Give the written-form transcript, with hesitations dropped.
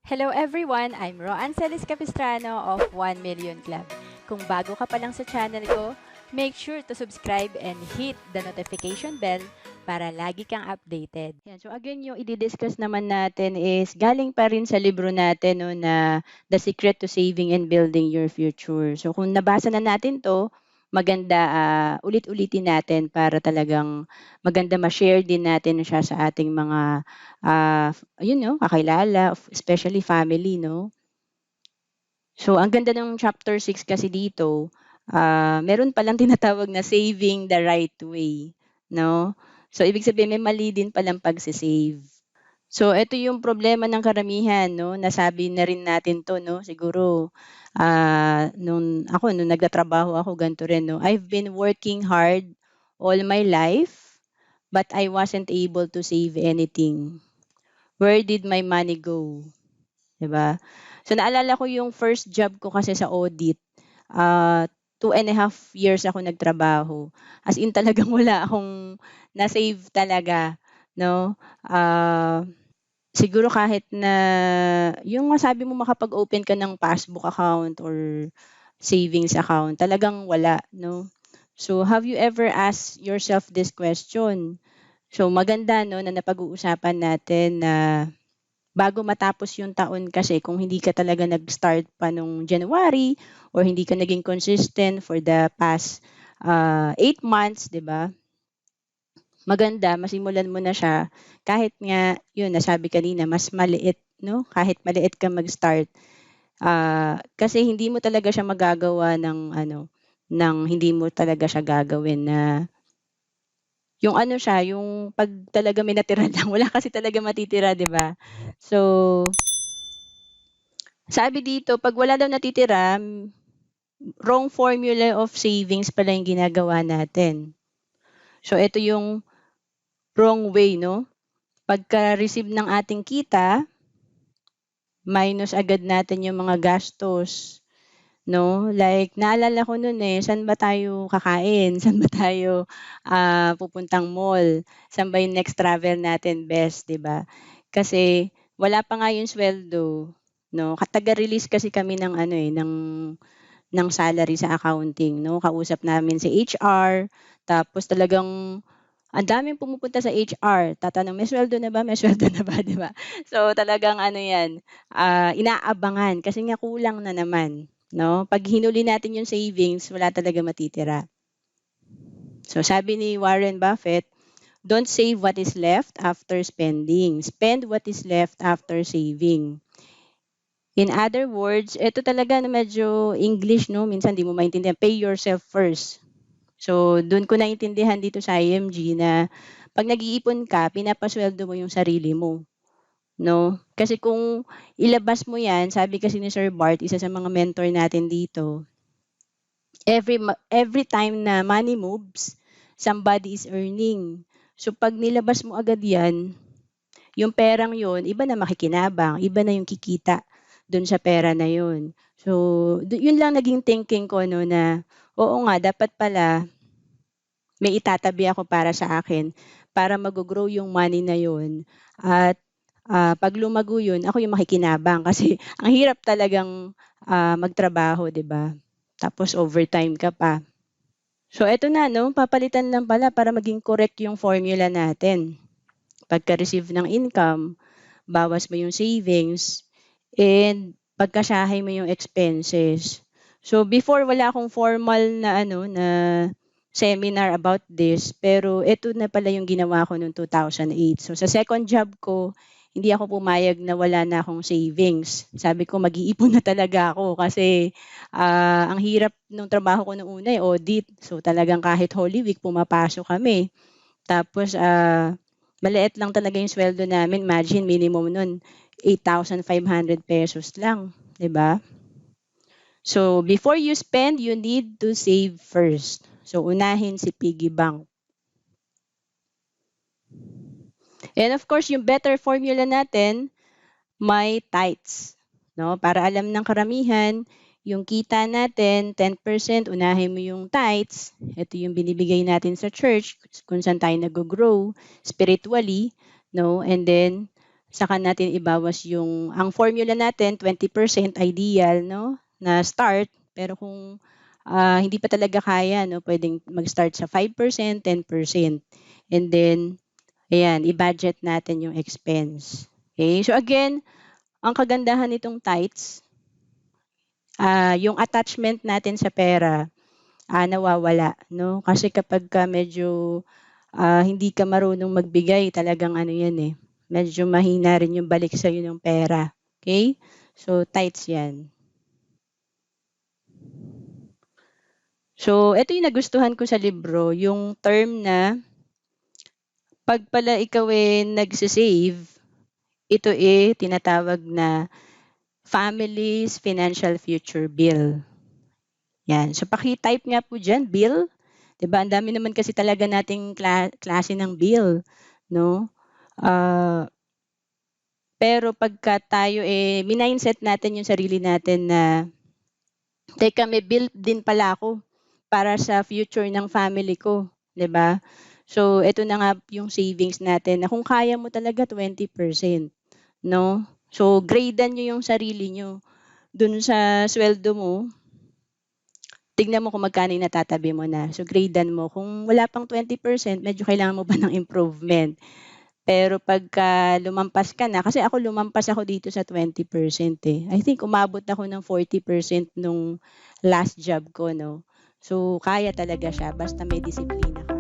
Hello everyone! I'm Roan Celis Capistrano of 1 Million Club. Kung bago ka pa lang sa channel ko, make sure to subscribe and hit the notification bell para lagi kang updated. Yan. So again, yung i-discuss naman natin is galing pa rin sa libro natin no, na The Secret to Saving and Building Your Future. So kung nabasa na natin to, maganda ulit-ulitin natin para talagang maganda ma-share din natin siya sa ating mga kakilala, especially family, no? So ang ganda ng chapter 6 kasi dito, meron palang tinatawag na saving the right way, no? So ibig sabihin may mali din palang pagse-save. So ito yung problema ng karamihan, no? Nasabi na rin natin 'to, no? Siguro nung nagtatrabaho ako ganito rin, no? I've been working hard all my life, but I wasn't able to save anything. Where did my money go? 'Di ba? So naalala ko yung first job ko kasi sa audit, 2.5 years ako nagtrabaho. As in talagang wala akong na-save talaga 'no. Siguro kahit na yung masabi mo makapag-open ka ng passbook account or savings account, talagang wala 'no. So have you ever asked yourself this question? So maganda 'no na napag-uusapan natin na bago matapos yung taon kasi kung hindi ka talaga nag-start pa nung January or hindi ka naging consistent for the past 8 months, 'di ba? Maganda masimulan mo na siya kahit nga yun nasabi kanina mas maliit, no? Kahit maliit ka mag-start. Kasi hindi mo talaga siya magagawa ng hindi mo talaga siya gagawin na yung ano siya, yung 'pag talaga may natira lang, wala kasi talaga matitira, 'di ba? So sabi dito 'pag wala daw natitira, wrong formula of savings pala yung ginagawa natin. So ito yung wrong way 'no, pagka-receive ng ating kita, minus agad natin yung mga gastos 'no. Like naalala ko nun, saan ba tayo kakain, saan ba tayo, pupuntang mall, saan ba yung next travel natin best, 'di ba? Kasi wala pa nga yung sweldo 'no, taga-release kasi kami ng ano, ng salary sa accounting 'no. Kausap namin si HR, tapos talagang ang daming pumupunta sa HR, tatanong, "May sweldo na ba, may sweldo na ba?" 'Di ba? So talagang ano 'yan, inaabangan kasi nga kulang na naman 'no. 'Pag hinuli natin yung savings, wala talaga matitira. So sabi ni Warren Buffett, "Don't save what is left after spending. Spend what is left after saving." In other words, ito talaga na medyo English 'no, minsan di mo maintindihan, pay yourself first. So, dun ko naintindihan dito sa IMG na 'pag nag-iipon ka, pinapasweldo mo yung sarili mo, 'no? Kasi kung ilabas mo 'yan, sabi kasi ni Sir Bart, isa sa mga mentor natin dito, every time na money moves, somebody is earning. So, 'pag nilabas mo agad 'yan, yung perang yun, iba na makikinabang, iba na yung kikita dun sa pera na yun. So, yun lang naging thinking ko 'no na, oo nga dapat pala may itatabi ako para sa akin, para mag-go-grow yung money na yun at, 'pag lumago yun, ako yung makikinabang kasi ang hirap talagang, magtrabaho 'di ba? Tapos overtime ka pa. So eto na 'no, papalitan lang pala para maging correct yung formula natin. Pagka-receive ng income, bawas mo yung savings, and pagkasahay mo yung expenses. So before wala akong formal na seminar about this, pero ito na pala yung ginawa ko noong 2008. So sa second job ko, hindi ako pumayag na wala na akong savings. Sabi ko mag-iipon na talaga ako kasi ang hirap nung trabaho ko nung una, audit. So talagang kahit Holy Week pumapasok kami. Tapos maliit lang talaga yung sweldo namin. Imagine minimum nun 8,500 pesos lang, 'di ba? So before you spend, you need to save first. So unahin si piggy bank. And of course, yung better formula natin, may tithes. No? Para alam ng karamihan, yung kita natin, 10%, unahin mo yung tithes. Ito yung binibigay natin sa church kung saan tayo nag-grow spiritually. No? And then, saka natin ibawas ang formula natin, 20% ideal, no? Na start. Pero kung hindi pa talaga kaya, no? Pwedeng mag-start sa 5%, 10%. And then, ayan, i-budget natin yung expense. Okay? So again, ang kagandahan nitong tights, yung attachment natin sa pera, nawawala, no? Kasi kapag medyo hindi ka marunong magbigay, talagang ano yan eh, medyo mahina rin yung balik sa'yo ng pera. Okay? So, tights yan. So, ito yung nagustuhan ko sa libro, yung term na pag pala ikaw nagsisave, ito tinatawag na family's financial future bill. Yan. So, paki-type nga po dyan, bill. Diba? Ang dami naman kasi talaga nating klase ng bill. No? Pero pagka tayo mindset natin yung sarili natin na, teka, may bill din pala ako para sa future ng family ko. Diba? So, ito na nga yung savings natin na kung kaya mo talaga 20%. No? So, gradean nyo yung sarili nyo. Dun sa sweldo mo, tignan mo kung magkano yung natatabi mo na. So, gradean mo. Kung wala pang 20%, medyo kailangan mo ba ng improvement? Pero pagka lumampas ka na, kasi lumampas ako dito sa 20% eh. I think umabot ako ng 40% nung last job ko, no? So, kaya talaga siya basta may disiplina ka.